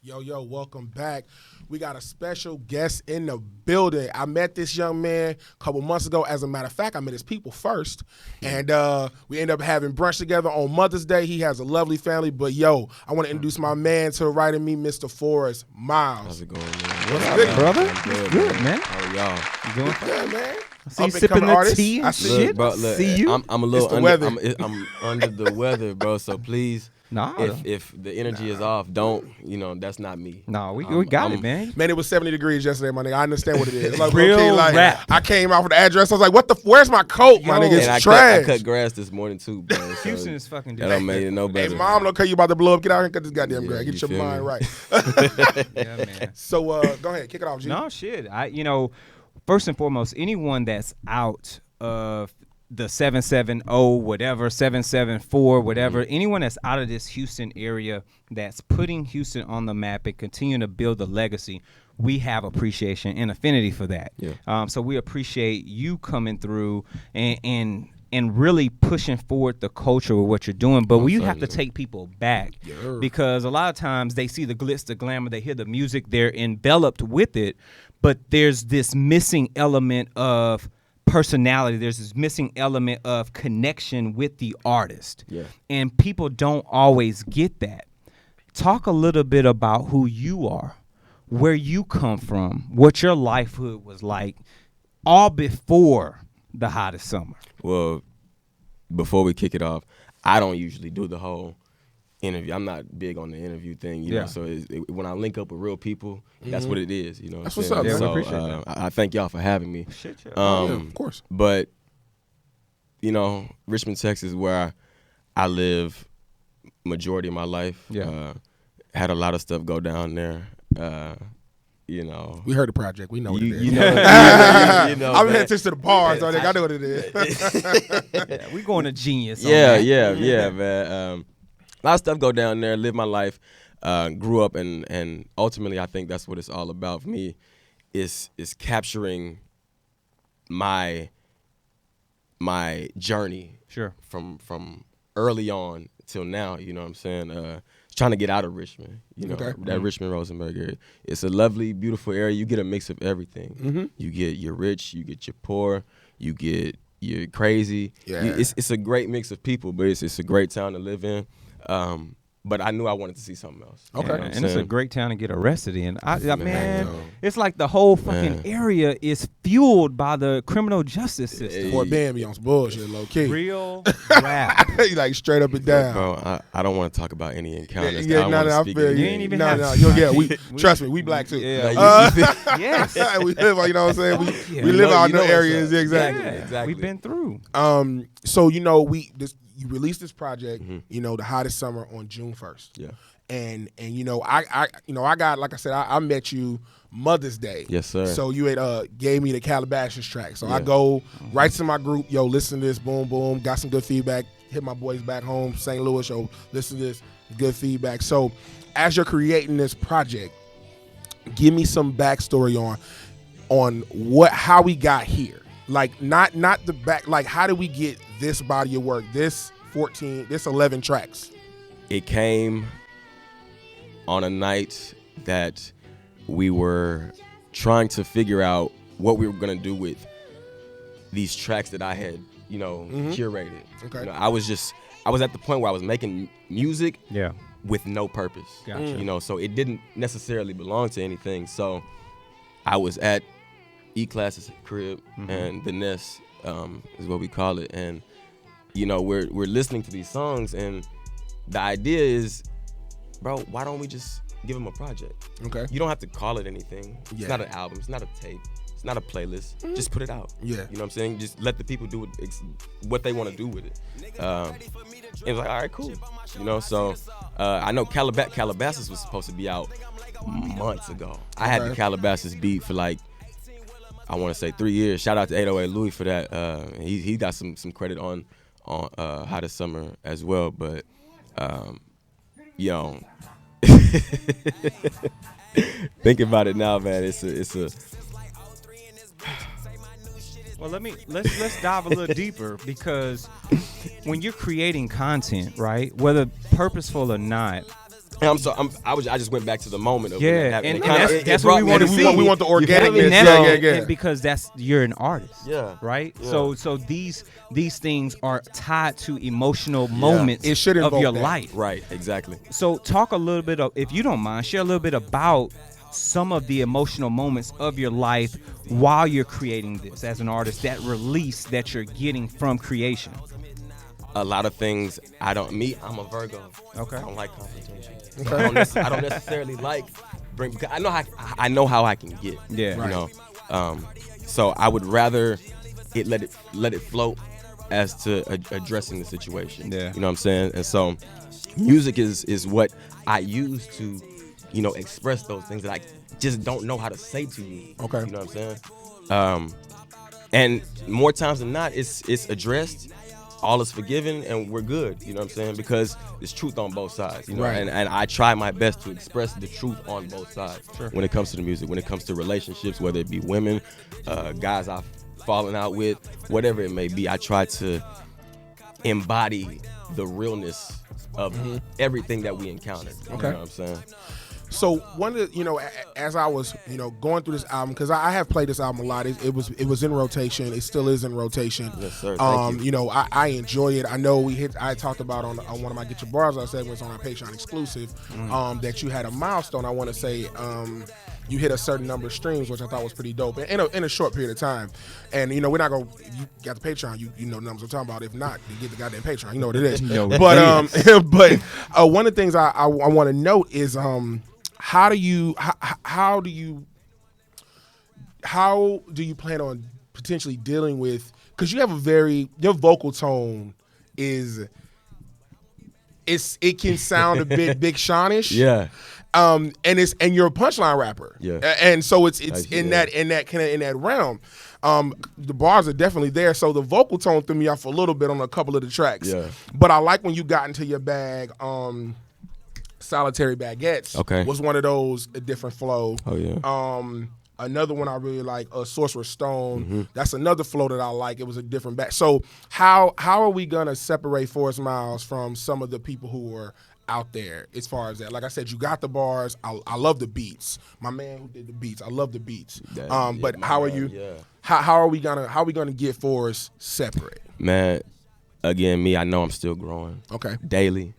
Yo, welcome back. We got a special guest in the building. I met this young man a couple months ago. As a matter of fact, I met his people first. And we ended up having brunch together on Mother's Day. He has a lovely family. But, I want to introduce my man to the right of me, Mr. Forest Myles. How's it going, man? What's good, brother? Good, man. How are y'all? You doing Good, man. I see you sipping the tea and shit. Look, bro, look, See you? I'm a little It's the under, weather. I'm under the weather, bro. So please, Nah, if the energy is off, don't, that's not me. we got it, man. Man, it was 70 degrees yesterday, my nigga. I understand what it is. Like, Real rap. I came out with the address. I was like, where's my coat, my Yo. nigga? It's And I trash. cut grass this morning too, bro. So Houston is fucking that don't make it no Hey, better. mom, don't care you about to blow up. Get out here and cut this goddamn grass. you Get your feel mind me? right. Yeah, man. So, go ahead. Kick it off, G. No shit. First and foremost, anyone that's out of the 770 whatever 774 whatever, anyone that's out of this Houston area that's putting Houston on the map and continuing to build the legacy, we have appreciation and affinity for that. Yeah. So we appreciate you coming through and really pushing forward the culture with what you're doing. But you have to take people back because a lot of times they see the glitz, the glamour, they hear the music, they're enveloped with it, but there's this missing element of personality. There's this missing element of connection with the artist. Yeah. And people don't always get that. Talk a little bit about who you are, where you come from, what your lifehood was like, all before the hottest summer. Well, before we kick it off, I don't usually do the whole interview. I'm not big on the interview thing, you know. So when I link up with real people, that's what it is, you know. That's what's up, man. So We appreciate that. I thank y'all for having me. Shit, yeah. Yeah, of course. But Richmond, Texas, where I live majority of my life. Yeah. Had a lot of stuff go down there. We heard the project. We know what it is. You know, I'm man. heading to the bars. I think I know what it is. Yeah, we going to Genius. on Yeah, that. man. A lot of stuff go down there. Live my life. Grew up, and ultimately, I think that's what it's all about for me. Is capturing my journey. Sure. From early on till now. You know what I'm saying? Trying to get out of Richmond. That Richmond Rosenberg area. It's a lovely, beautiful area. You get a mix of everything. Mm-hmm. You get your rich. You get your poor. You get your crazy. Yeah. It's a great mix of people, but it's a great town to live in. But I knew I wanted to see something else. Okay. You know what I'm And it's a saying? great town to get arrested in. Man, yo. it's like the whole fucking area is fueled by the criminal justice system. Fort Bend be on some bullshit, low key. Real rap. He like straight up and down. Bro, I don't want to talk about any encounters. Yeah, I don't no, wanna I speak feel of you. You ain't even no, have no, to. we trust me, we black too. Yeah. Yes. We live, you know what I'm saying? Yeah. We live out in the what's areas, up. exactly. Yeah, Exactly. we've been through. So you released this project, the hottest summer on June 1st. Yeah. And I got, like I said, I met you Mother's Day. Yes, sir. So you had gave me the Calabasas track. So I Yeah. go right to my group, listen to this, boom, boom, got some good feedback, hit my boys back home, St. Louis, listen to this, good feedback. So as you're creating this project, give me some backstory on how we got here. Like not the back, like how did we get this body of work, this 11 tracks? It came on a night that we were trying to figure out what we were going to do with these tracks that I had, curated. Okay. I was at the point where I was making music Yeah. with no purpose. Gotcha. So it didn't necessarily belong to anything. So I was at E-Class's crib, and the Nest is what we call it. And, we're listening to these songs, and the idea is, bro, why don't we just give them a project? Okay. You don't have to call it anything. Yeah. It's not an album. It's not a tape. It's not a playlist. Just put it out. Yeah. You know what I'm saying? Just let the people do what they want to do with it. It was like, all right, cool. So I know Calabasas was supposed to be out months ago. I had the Calabasas beat for I want to say 3 years. Shout out to 808 Louis for that. He got some credit on Hottest Summer as well. But think about it now, man. It's a Well, let's dive a little deeper, because when you're creating content, right, whether purposeful or not, I just went back to the moment of that's what we want to see. We want the organicness. And because you're an artist. Yeah. Right. Yeah. So these things are tied to emotional moments It should of your that. life. Right. Exactly. So talk a little bit of, if you don't mind, share a little bit about some of the emotional moments of your life while you're creating this as an artist, that release that you're getting from creation. A lot of things I'm a Virgo. Okay. I don't like confrontation. Okay. I don't necessarily like I know how I can get. Yeah. You know. So I would rather let it float as to addressing the situation. Yeah. You know what I'm saying? And so music is what I use to, express those things that I just don't know how to say to you. Okay. You know what I'm saying? And more times than not, it's addressed. All is forgiven and we're good, you know what I'm saying? Because there's truth on both sides, you know. Right. And I try my best to express the truth on both sides. Sure. When it comes to the music, when it comes to relationships, whether it be women, guys I've fallen out with, whatever it may be, I try to embody the realness of everything that we encounter. Okay. You know what I'm saying? So one of the, as I was, going through this album, because I have played this album a lot. It was in rotation. It still is in rotation. Yes, sir. Thank you. I enjoy it. I know I talked about on one of my Get Your Bars Out segments on our Patreon exclusive, that you had a milestone. I want to say, you hit a certain number of streams, which I thought was pretty dope in a short period of time. And we're not gonna. You got the Patreon. You know the numbers I'm talking about. If not, you get the goddamn Patreon. You know what it is. But one of the things I want to note is how do you plan on potentially dealing with, because you have your vocal tone it can sound a bit Big Sean-ish. Yeah. And you're a punchline rapper. Yeah. And so it's in that realm. The bars are definitely there. So the vocal tone threw me off a little bit on a couple of the tracks. Yeah. But I like when you got into your bag, Solitary Baguettes was one of those, a different flow. Oh yeah. Another one I really like, Sorcerer's Stone. That's another flow that I like. It was a different bag. So how are we gonna separate Forest Myles from some of the people who are out there as far as that? Like I said, you got the bars. I love the beats. My man who did the beats, I love the beats. But how are you? Yeah. How are we gonna get Forest separate? Man, again, I know I'm still growing. Okay. Daily.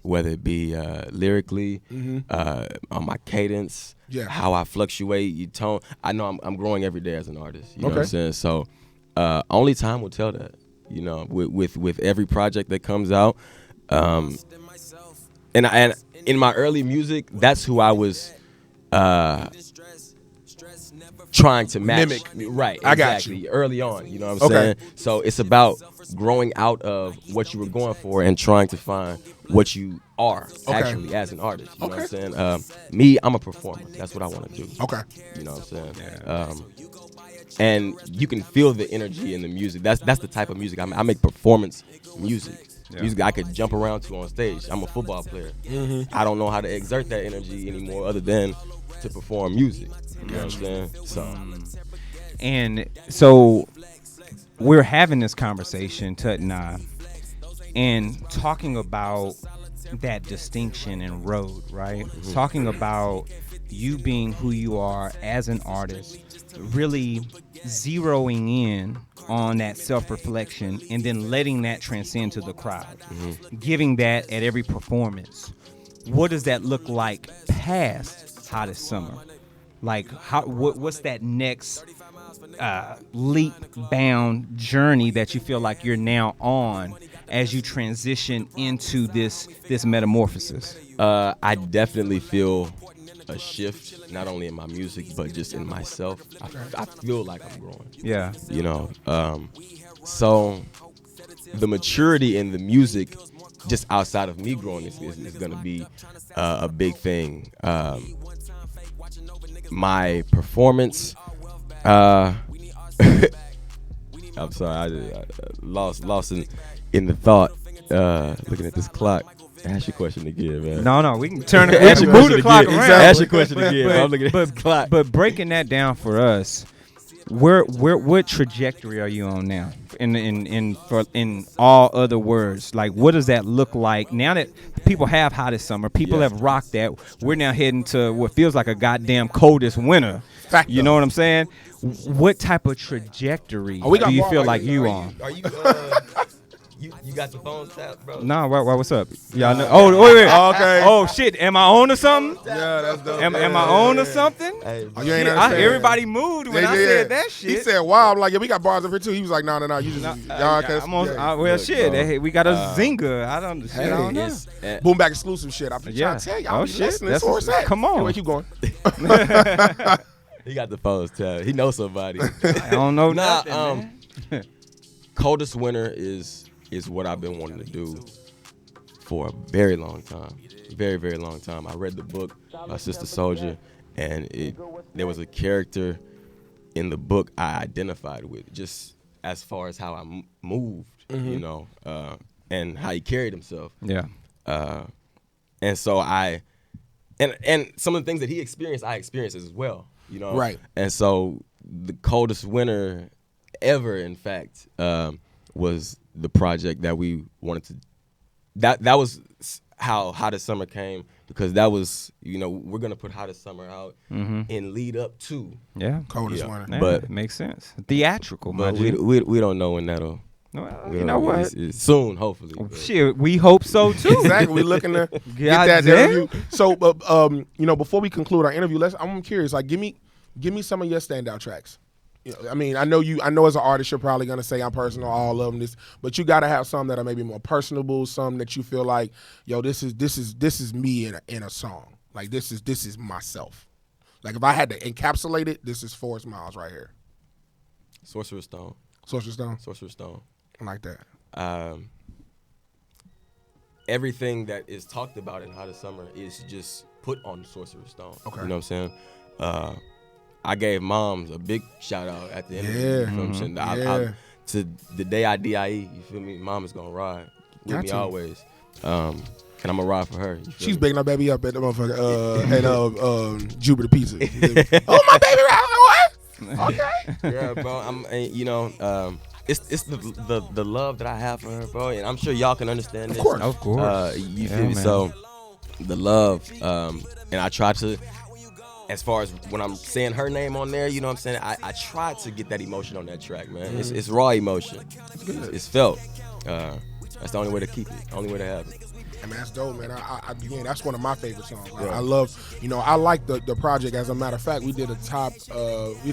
Whether it be lyrically, on my cadence, how I fluctuate, your tone. I know I'm growing every day as an artist. You know what I'm saying? So only time will tell that. With every project that comes out, and in my early music, that's who I was trying to match. Mimic. Right. I exactly. got you. Early on, you know what I'm saying? So it's about growing out of what you were going for and trying to find what you are actually as an artist. You know what I'm saying? I'm a performer. That's what I want to do. Okay. You know what I'm saying? And you can feel the energy in the music. That's the type of music I make performance music. Yeah. Music I could jump around to on stage. I'm a football player. I don't know how to exert that energy anymore other than to perform music. You know what I'm saying? And so we're having this conversation, Tut and I, and talking about that distinction and road, right? Talking about you being who you are as an artist, really zeroing in on that self-reflection and then letting that transcend to the crowd, giving that at every performance. What does that look like past Hottest Summer? Like, what's that next leap-bound journey that you feel like you're now on as you transition into this metamorphosis? I definitely feel a shift, not only in my music, but just in myself. I feel like I'm growing. Yeah. So the maturity in the music, just outside of me growing, is going to be a big thing. My performance, I'm sorry, I lost in the thought, looking at this clock. Ask your question again, man. No, we can turn it. Move the clock around. Ask your question again. I'm looking at this clock. But breaking that down for us, what trajectory are you on now? In all other words, like what does that look like now that people have hottest summer, people have rocked that, we're now heading to what feels like a goddamn coldest winter. You know what I'm saying? What type of trajectory do you feel like you on? Are you you got your phone tapped, bro? Nah, what's up? Y'all know. Oh, wait. Okay. Oh shit, am I on or something? Yeah, that's dope. Am I on or something? Hey, Oh, you ain't understand. Everybody moved when I said that shit. He said, "Wow." I'm like, "Yeah, we got bars up here too." He was like, "No, you just y'all." I'm on, Yeah. well, shit. Hey, we got a zinger. I don't know. Boom back exclusive shit. I'm trying to tell y'all. Oh shit. That's what's that. Come on. Anyway, keep going. He got the phones tapped. He knows somebody. I don't know nothing, man. Coldest winter is what I've been wanting to do for a very long time. Very, very long time. I read the book by Sister Soldier, and there was a character in the book I identified with, just as far as how I moved, you know, and how he carried himself. Yeah. And so and some of the things that he experienced, I experienced as well, you know. Right. And so the coldest winter ever, in fact, was the project that we wanted to. That was how Hottest Summer came, because that was, you know, we're gonna put Hottest Summer out and lead up to Coldest winter. Yeah, but it makes sense. Theatrical, but my we don't know when that'll. You know what? It's soon, hopefully. But. Shit, we hope so too. Exactly. We're looking to get that interview. So, you know, before we conclude our interview, I'm curious. Like, give me some of your standout tracks. You know, I mean, I know as an artist, you're probably gonna say I'm personal, all of them. But you gotta have some that are maybe more personable, some that you feel like, yo, this is me in a song. Like this is myself. Like if I had to encapsulate it, this is Forest Myles right here. Sorcerer's Stone. Sorcerer's Stone. I like that. Everything that is talked about in Hottest Summer is just put on Sorcerer's Stone. Okay. You know what I'm saying? I gave Moms a big shout out at the end of the year. You know what I'm saying? To the day I DIE, you feel me? Mom is gonna ride with me always. And I'm gonna ride for her. She's baking her baby up at the motherfucker at Jupiter Pizza. Oh, my baby ride. What? Okay. Yeah, bro. It's the love that I have for her, bro, and I'm sure y'all can understand this. Of course. You feel me? So the love, and I try to, as far as when I'm saying her name on there, you know what I'm saying? I try to get that emotion on that track, man. It's raw emotion. It's felt. That's the only way to keep it. The only way to have it. I mean, that's dope, man. Again, that's one of my favorite songs. I love, you know, I like the project. As a matter of fact, we did a top 5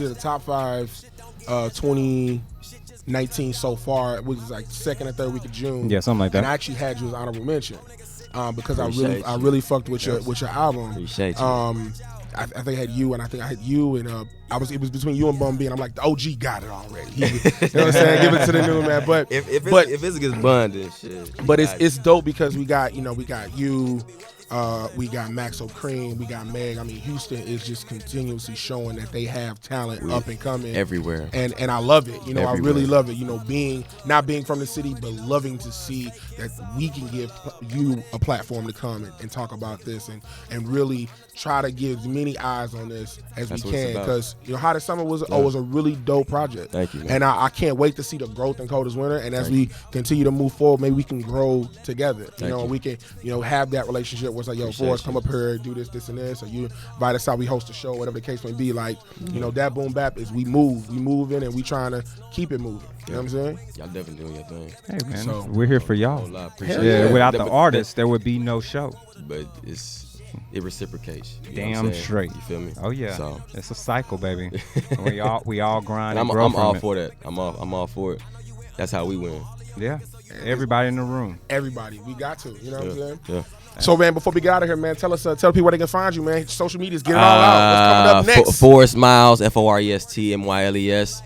2019 so far. It was like second and third week of June. Yeah, something like that. And I actually had you as honorable mention because Appreciate I really fucked with your album. Appreciate you. I think I had you, and I think I had you, and it was between you and Bun B, and I'm like, the OG got it already. You know what I'm saying? Give it to the new man. But if it's against Bun, then shit. But it's dope because we got you, we got Maxo Cream, we got Meg. I mean, Houston is just continuously showing that they have talent up and coming everywhere, and I love it. You know, everywhere. I really love it. You know, not being from the city, but loving to see that we can give you a platform to come and talk about this and really try to give as many eyes on this as we can, because you know, Hottest Summer was a really dope project. Thank you, man. And I can't wait to see the growth in Coldest Winter. And as we continue to move forward, maybe we can grow together. And we can have that relationship where it's like, yo, Forrest, come up here, do this, and this, or you invite us out, we host a show, whatever the case may be. Like, you know, that boom bap is we moving, and we trying to keep it moving. You know what I'm saying? Y'all definitely doing your thing. Hey man, So, we're here for y'all. Without the artists, there would be no show. But it reciprocates. Damn straight. You feel me? Oh yeah. So it's a cycle, baby. we all grind. And and grow I'm all from for that. I'm all for it. That's how we win. Yeah. Everybody in the room. Everybody, we got to. You know what I'm saying? Yeah. So man, before we get out of here, man, tell people where they can find you, man. Social medias, get it all out. What's coming up next? Forest Myles, FOREST MYLES,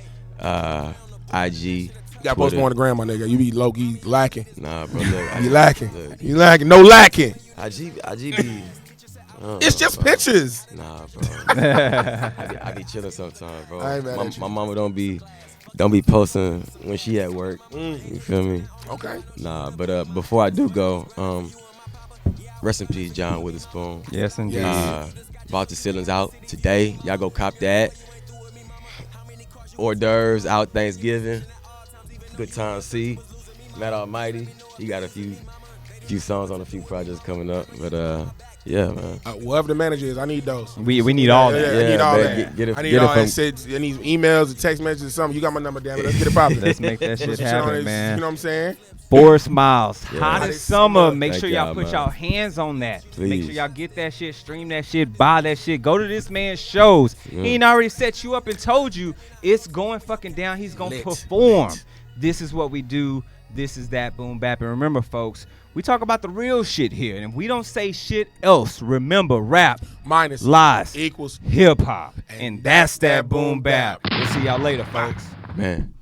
IG. You got post more on the gram, my nigga. You be low key lacking. Nah, bro. Look, you lacking. You lacking. No lacking. IG be. It's just pictures. Nah, bro. I be chilling sometimes, bro. I ain't mad at you. My mama don't be posting when she at work. You feel me? Okay. Nah, but before I do go, rest in peace, John Witherspoon. Yes, indeed. Bought the ceilings out today. Y'all go cop that. hors d'oeuvres out Thanksgiving. Good time C. Matt Almighty. He got a few songs on a few projects coming up. But yeah, man. Whoever the manager is, I need those. We need all that. I need all that. I need all that. I need emails, and text messages, something. You got my number, damn it. Let's get it popping. Let's make that shit happen, man. You know what I'm saying? Forest Myles, Yeah. hottest summer. Make Thank sure y'all y'all, put man. y'all hands on that. Make Please. sure y'all get that shit, stream that shit, buy that shit. Go to this man's shows. He ain't already set you up and told you it's going fucking down. He's going to perform. This is what we do. This is that boom bap. And remember, folks, we talk about the real shit here. And if we don't say shit else, remember, rap minus lies equals hip hop. And And that's that boom bap. We'll see y'all later, folks. Man.